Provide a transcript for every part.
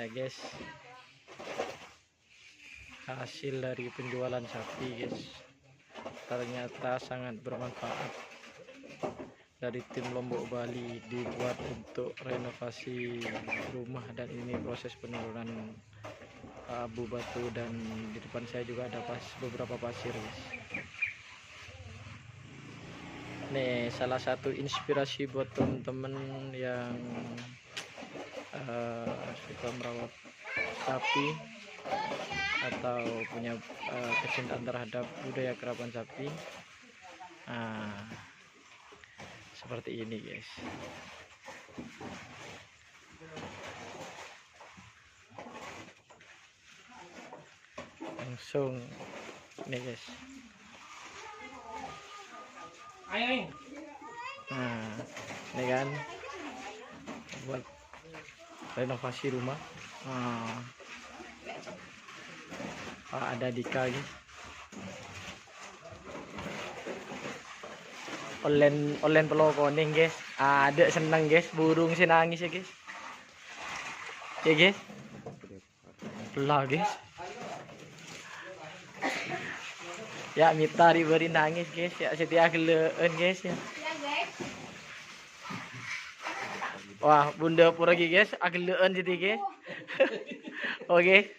ya guys, hasil dari penjualan sapi guys, ternyata sangat bermanfaat. Dari tim Lombok Bali dibuat untuk renovasi rumah, dan ini proses penurunan abu batu, dan di depan saya juga ada beberapa pasir guys. Nih salah satu inspirasi buat temen-temen yang suka merawat sapi atau punya kecintaan terhadap budaya kerapan sapi. Nah, seperti ini guys. Langsung ini guys. Nah, ini kan buat renovasi rumah. Ada Dika guys. Olen pelokoning guys. Ada seneng guys, burung sih nangis ya guys. Ya guys. Lah guys. Ya Mita diberi nangis guys, ya setia geleun guys ya. Wah, bunda pergi guys, ageleun jadi guys. Oke.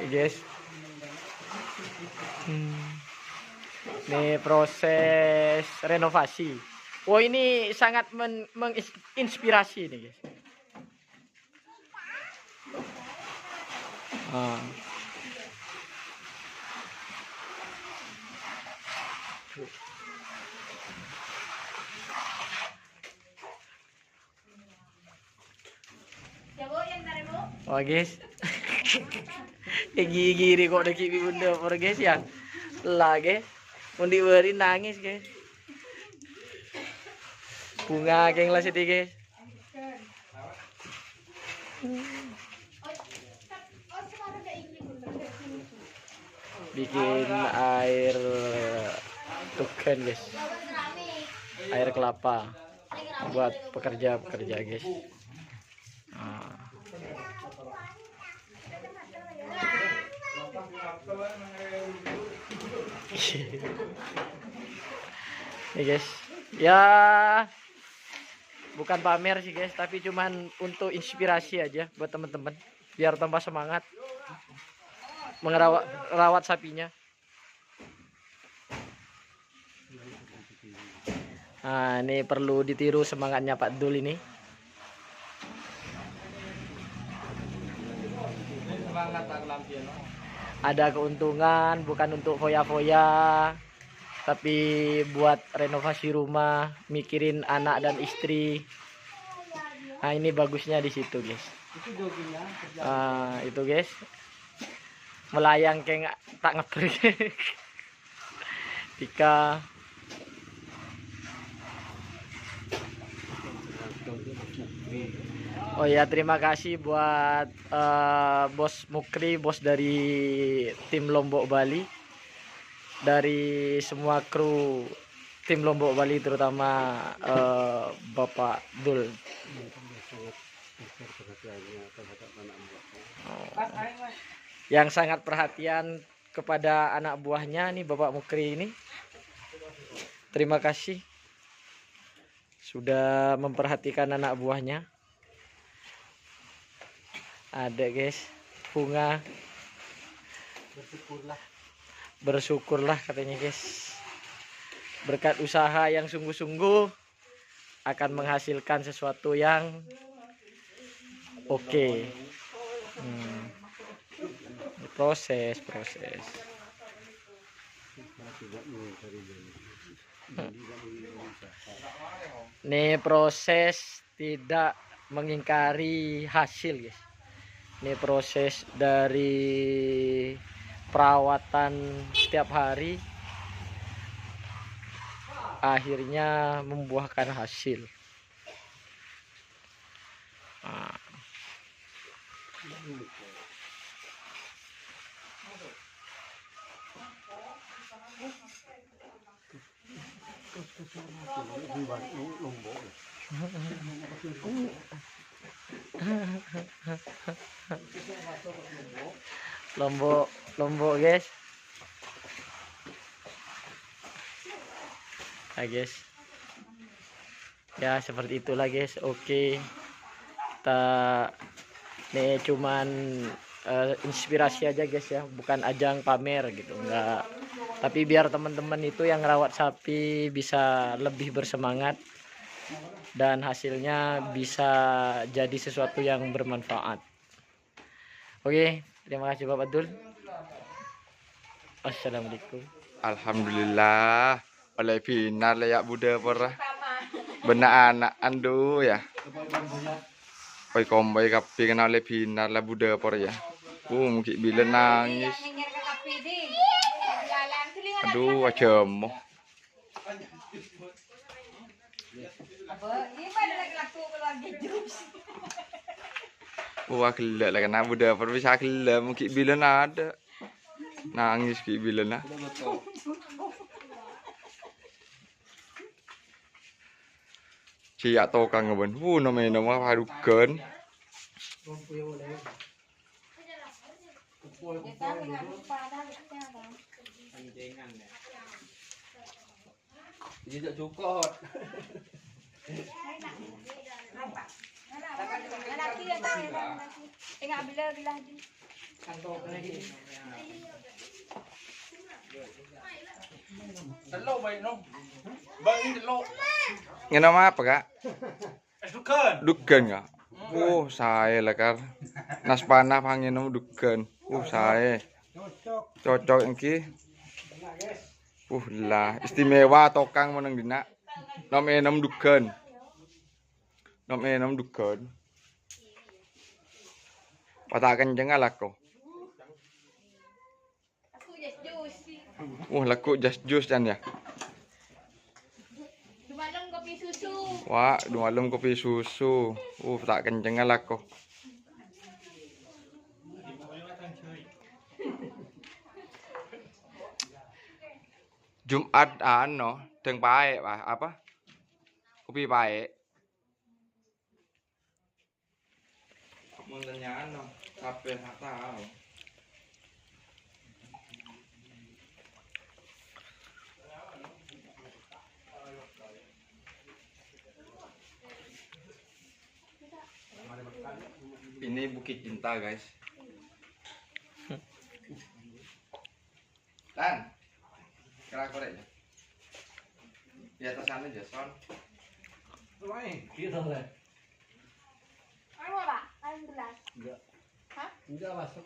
Guys. Ini proses renovasi. Oh, ini sangat menginspirasi nih guys. Oh guys. Gigi kok ada kipi bunda por guys ya. Lah guys. Mau diberi nangis guys. Bunga geng lah siti guys. Bikin air tuken guys. Air kelapa buat pekerja-pekerja guys. Nih guys, ya bukan pamer sih guys, tapi cuman untuk inspirasi aja buat teman-teman biar tambah semangat merawat sapinya. Nah, ini perlu ditiru semangatnya Pak Dul ini. Ada keuntungan, bukan untuk foya-foya, tapi buat renovasi rumah, mikirin anak dan istri. Nah, ini bagusnya di situ guys. Itu guys, melayang kayak tak ngebrik. Dika. Oh ya, terima kasih buat Bos Mukri, bos dari tim Lombok Bali, dari semua kru tim Lombok Bali, terutama Bapak Dul. Yang sangat perhatian kepada anak buahnya nih Bapak Mukri ini. Terima kasih sudah memperhatikan anak buahnya. Ada guys, bunga. Bersyukurlah katanya guys. Berkat usaha yang sungguh-sungguh akan menghasilkan sesuatu yang oke. Proses. Nih proses tidak mengingkari hasil guys. Ini proses dari perawatan setiap hari, akhirnya membuahkan hasil. Lombok guys. Nah guys, ya seperti itulah guys. Oke, kita ini cuman inspirasi aja guys ya, bukan ajang pamer gitu, enggak. Tapi biar teman-teman itu yang rawat sapi bisa lebih bersemangat dan hasilnya bisa jadi sesuatu yang bermanfaat. Oke, terima kasih Bapak Abdul. Assalamualaikum. Alhamdulillah oleh pinar layak Buddha porah benak anak andu ya oi komboy kapi kena oleh pinar lah Buddha por ya mungkin bila nangis aduh acem wah kelak lah kena Buddha por bisa kelak mungkin bila ada nangis ki bila na siap tokang ngebon namanya nama harukan Tidak cukup. Nga nama apa kak? Dukan. Dukan kak? Saya lah kar. Nas panah pangin nama dukan. Saya. Cocok engki. Lah istimewa tokang meneng dina. Nom enam dukan. Nom enam dukan. Patah kenceng lah kok. Laku just juice kan ya. Kopi susu. Wah, 2 malam kopi susu. Tak kenceng lah kok. Jumat ano, teng pae apa? Kopi pae. Mau tanya ano, kape tahu. Ini Bukit Cinta guys. Dan kira korek ya. Di atas sana aja son. Kita lah. Ayo, Pak. Ayo gelas. Enggak. Hah? Enggak masuk.